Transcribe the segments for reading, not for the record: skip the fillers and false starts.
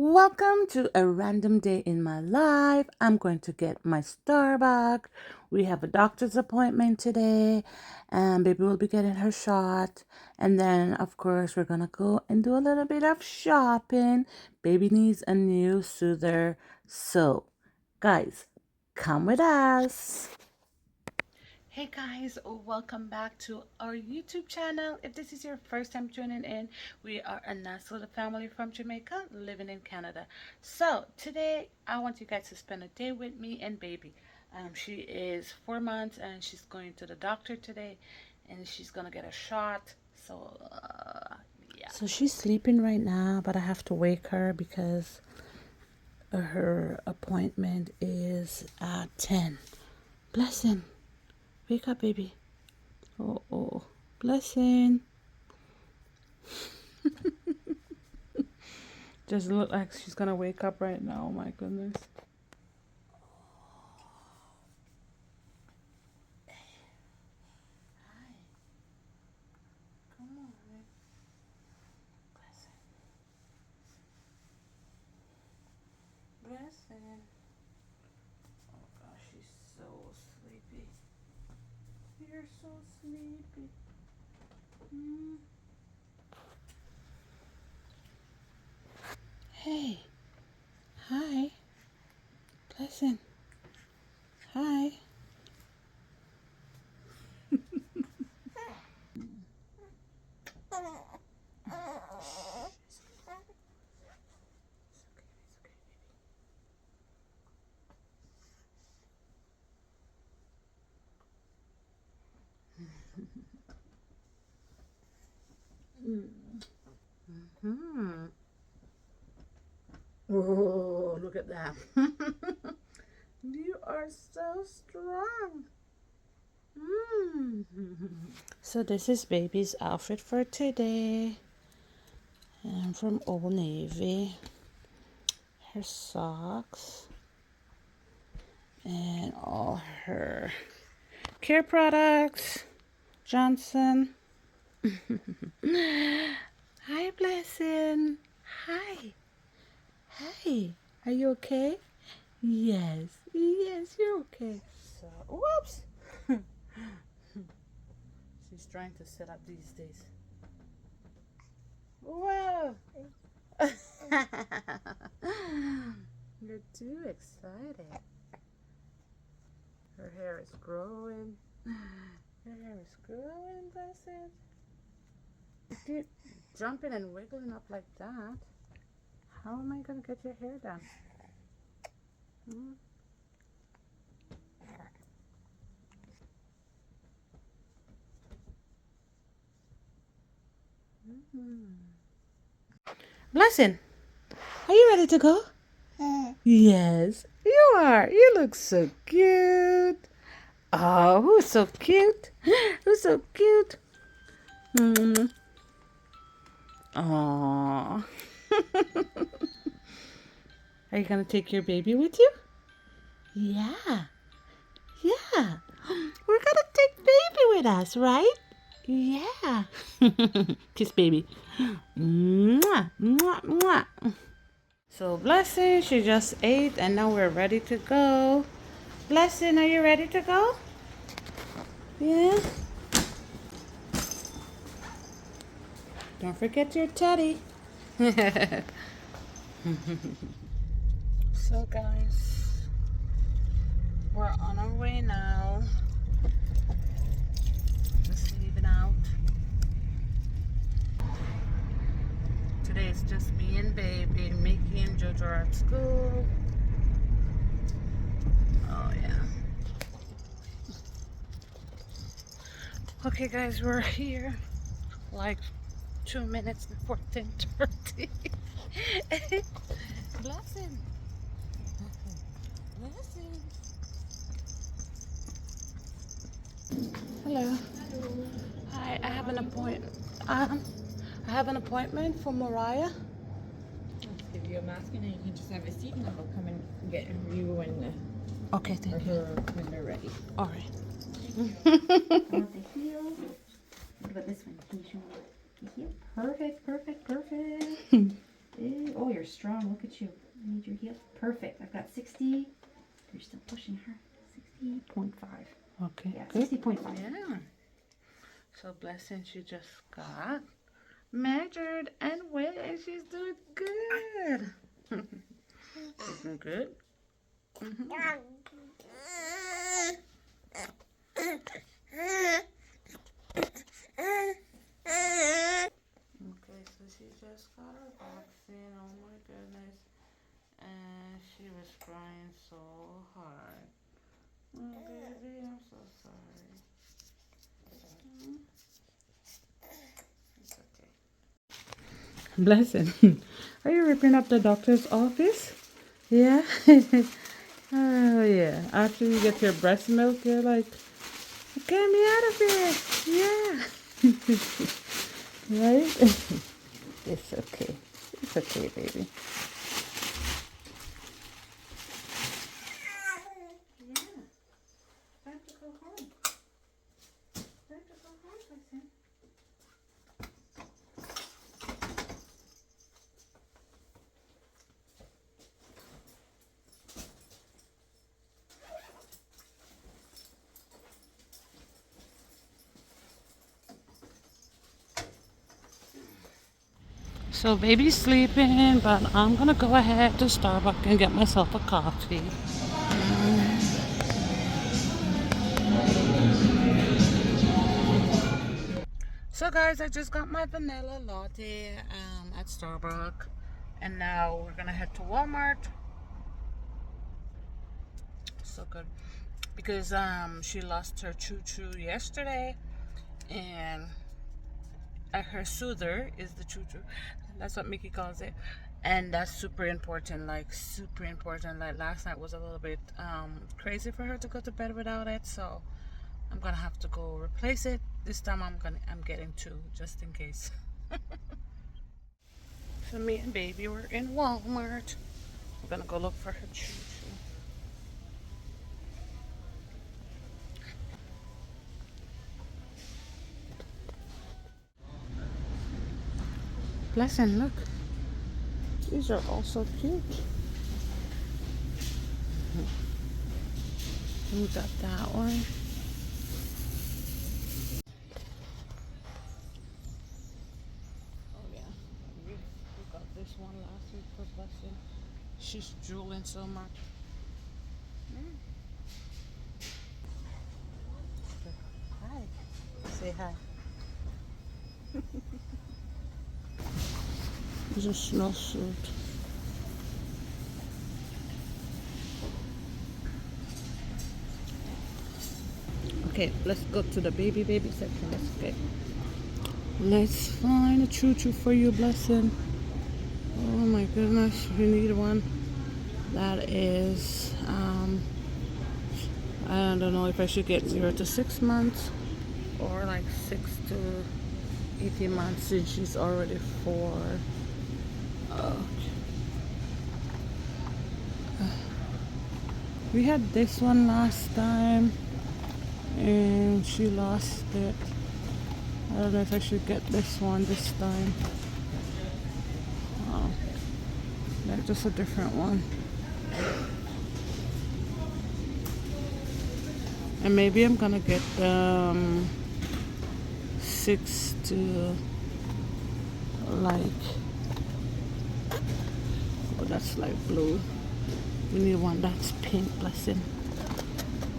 Welcome to a random day in my life. I'm going to get my Starbucks. We have a doctor's appointment today, and baby will be getting her shot. And then, of course, we're gonna go and do a little bit of shopping. Baby needs a new soother. So, guys, come with us. Hey guys, welcome back to our YouTube channel. If this is your first time tuning in, we are a nice little family from Jamaica living in Canada. So today I want you guys to spend a day with me and baby. She is 4 months and she's going to the doctor today and she's gonna get a shot. So yeah. So she's sleeping right now, but I have to wake her because her appointment is at 10. Blessing. Wake up, baby. Oh, blessing. Just look like she's gonna wake up right now. Oh my goodness. Hi. Come on. Blessing. Blessing. Oh gosh, she's so sleepy. You're so sleepy. Hey. Hi. Blessing. Hi. Hmm. Oh, look at that. You are so strong. So this is baby's outfit for today. And from Old Navy. Her socks. And all her care products. Johnson. Hi, Blessing. Hi. Hi. Are you okay? Yes. Yes, you're okay. So, whoops. She's trying to sit up these days. Whoa. You're too excited. Her hair is growing. Her hair is growing, bless it. If you jumping and wiggling up like that, how am I going to get your hair done? Blessing, are you ready to go? Yes, you are. You look so cute. Oh, who's so cute? Who's so cute? Aww. Are you going to take your baby with you? Yeah. Yeah. We're going to take baby with us, right? Yeah. Kiss baby. Mwah, mwah, mwah. So Blessing, she just ate and now we're ready to go. Blessing, are you ready to go? Yeah. Don't forget your teddy. So guys, we're on our way now. Just leaving out. Today it's just me and baby. Mickey and Jojo are at school. Oh yeah. Okay guys, we're here. Like 2 minutes before 10:30. Blessing. Blessing. Hello. Hi, I have an appointment. I have an appointment for Mariah. Let's give you a mask and then you can just have a seat and then we'll come and get you and Okay, thank you. her when they're ready. All right. Want the heel? What about this one? Can you show me the heel? Perfect, perfect, perfect. Oh, you're strong. Look at you. I need your heel. Perfect. I've got 60. You're still pushing her. 60.5. Okay, Yeah, good. 60.5. Yeah. So Blessing, she just got measured and weighed, and she's doing good. She's doing good. Okay, so she just got her vaccine. Oh my goodness. And she was crying so hard. Oh, baby, I'm so sorry. It's okay. Blessing, are you ripping up the doctor's office? Yeah? Oh, yeah. After you get your breast milk, you're like, get me out of here. Yeah. Right? It's okay. It's okay, baby. Yeah. Time to go home. Time to go home, Blessing. So baby's sleeping, but I'm gonna go ahead to Starbucks and get myself a coffee. So guys, I just got my vanilla latte at Starbucks, and now we're gonna head to Walmart. So good, because she lost her choo-choo yesterday, and her soother is the choo-choo. That's what Mickey calls it, and that's super important. Like super important. Like last night was a little bit crazy for her to go to bed without it, so I'm gonna have to go replace it. This time I'm getting two just in case. So me and baby were in Walmart. We're gonna go look for her choo-choo. Blessing, look. These are all so cute. We got that one. Oh yeah. We got this one last week for Blessing. She's drooling so much. Hi. Say hi. It's a snowsuit. Okay, let's go to the baby section. Let's find a choo-choo for you, Blessing. Oh my goodness, we need one that is I don't know if I should get 0 to 6 months or like 6 to 18 months since she's already 4. We had this one last time and she lost it. I don't know if I should get this one this time. Oh, that's just a different one. And maybe I'm gonna get 6 to like, oh that's like blue. We need one that's pink, Blessing.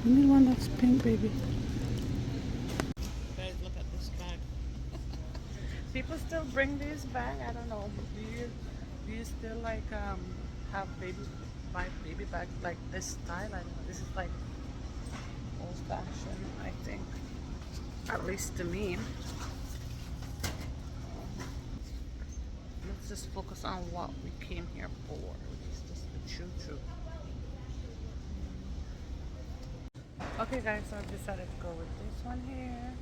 We need one that's pink, baby. Guys, look at this bag. People still bring this bag. I don't know. Do you still like have buy baby bags like this style? I don't know. This is like old fashioned, I think. At least to me. Let's just focus on what we came here for, which is just the choo-choo. Okay guys, so I've decided to go with this one here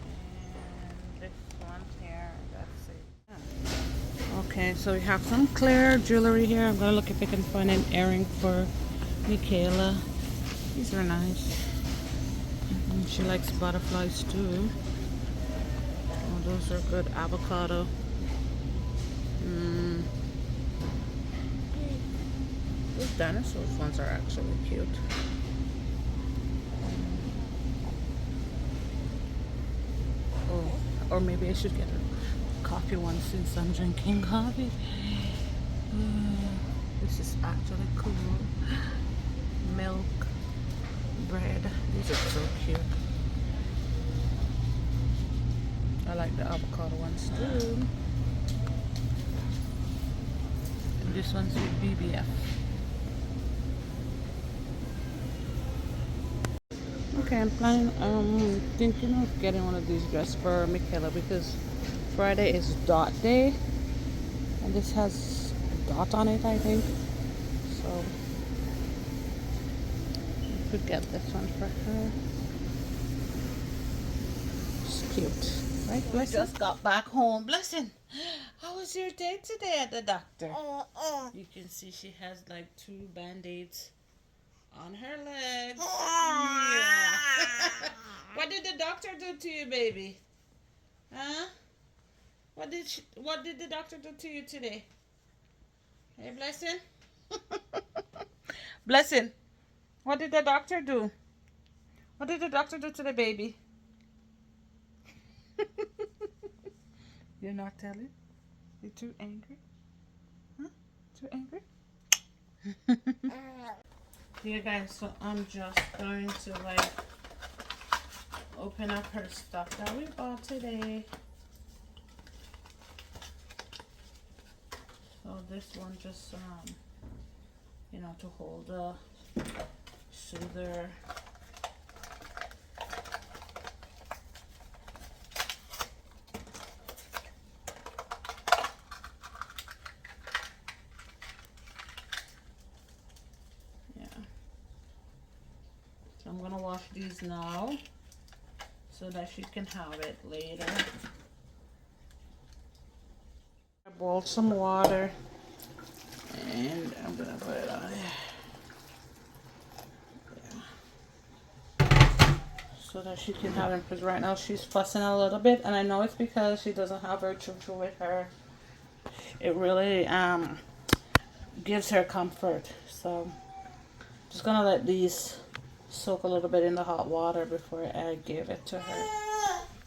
and this one here. That's it. Okay, so we have some clear jewelry here. I'm gonna look if I can find an earring for Michaela. These are nice. And she likes butterflies too. Oh, those are good. Avocado. Mm. Those dinosaurs ones are actually cute. Oh, or maybe I should get a coffee one since I'm drinking coffee. This is actually cool. Milk, bread. These are so cute. I like the avocado ones too. And this one's with BBF. Okay, I'm planning, thinking of getting one of these dresses for Michaela because Friday is dot day. And this has a dot on it, I think. So, we could get this one for her. It's cute. Right, Blessing? We just got back home. Blessing, how was your day today at the doctor? You can see she has like 2 band-aids on her legs. Yeah. What did the doctor do to you, baby? Huh? What did the doctor do to you today? Hey, Blessing? Blessing, what did the doctor do? What did the doctor do to the baby? You're not telling? You're too angry? Huh? Too angry? Yeah, guys, so I'm just going to like open up her stuff that we bought today. So this one just, you know, to hold the soother. Yeah. So I'm gonna wash these now so that she can have it later. I boiled some water and I'm gonna put it on there. So that she can have it, because right now she's fussing a little bit, and I know it's because she doesn't have her choo-choo with her. It really gives her comfort. So just gonna let these soak a little bit in the hot water before I give it to her.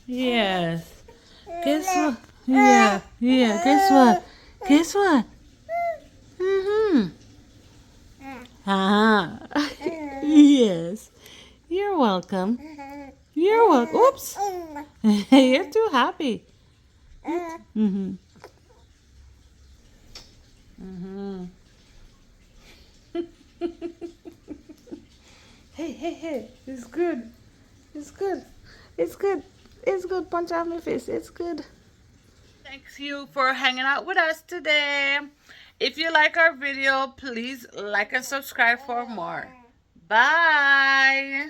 Yes. Guess what? Yeah. Guess what? Guess what? Mm-hmm. Uh-huh. Yes. You're welcome. You're welcome. Oops. You're too happy. Mm-hmm. Mm-hmm. Hey. It's good. It's good. It's good. It's good. Punch out my face. It's good. Thanks you for hanging out with us today. If you like our video, please like and subscribe for more. Bye.